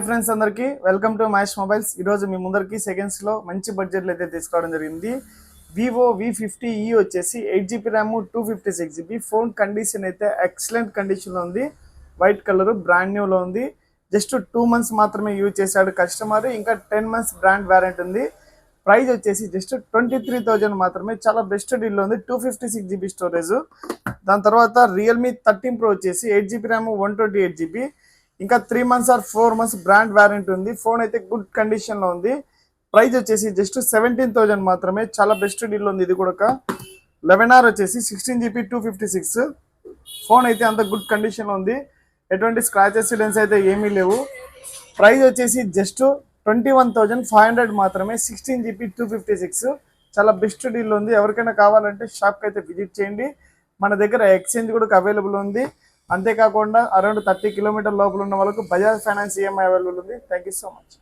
Friends అందరికి welcome to Mahesh mobiles. ఈరోజు మీ ముందరికి సెకండ్స్లో మంచి బడ్జెట్లో అయితే తీసుకోవడం జరిగింది. వివో V50e వచ్చేసి 8GB RAM 256GB. Phone condition అయితే ఎక్సలెంట్ కండిషన్లో ఉంది. వైట్ కలర్ బ్రాండ్ న్యూలో ఉంది. జస్ట్ 2 months మాత్రమే యూజ్ చేశాడు కస్టమర్. ఇంకా 10 months బ్రాండ్ వారంటీ ఉంది. ప్రైస్ వచ్చేసి జస్ట్ 23,000 మాత్రమే. చాలా బెస్ట్ డీల్లో ఉంది. 256GB storage. దాని తర్వాత రియల్మీ 13 Pro వచ్చేసి 8GB ర్యామ్ 128GB. ఇంకా 3 months or 4 months brand warranty ఉంది. ఫోన్ అయితే గుడ్ కండిషన్లో ఉంది. ప్రైస్ వచ్చేసి జస్ట్ 17,000 మాత్రమే. చాలా బెస్ట్ డీల్ ఉంది. ఇది కూడా 11R వచ్చేసి 16GB 256. ఫోన్ అయితే అంత గుడ్ కండిషన్లో ఉంది. ఎటువంటి స్క్రాచెస్ డెన్స్ అయితే ఏమీ లేవు. ప్రైస్ వచ్చేసి జస్ట్ 21,500 మాత్రమే. 16GB 256. చాలా బెస్ట్ డీల్ ఉంది. ఎవరికైనా కావాలంటే షాప్కి అయితే విజిట్ చేయండి. మన దగ్గర ఎక్స్చేంజ్ కూడా అవైలబుల్ ఉంది. అంతేకాకుండా అరౌండ్ 30 కిలోమీటర్ లోపల ఉన్న వాళ్ళకు బజాజ్ ఫైనాన్స్ ఈఎంఐ అవైలబుల్ ఉంది. Thank you so much.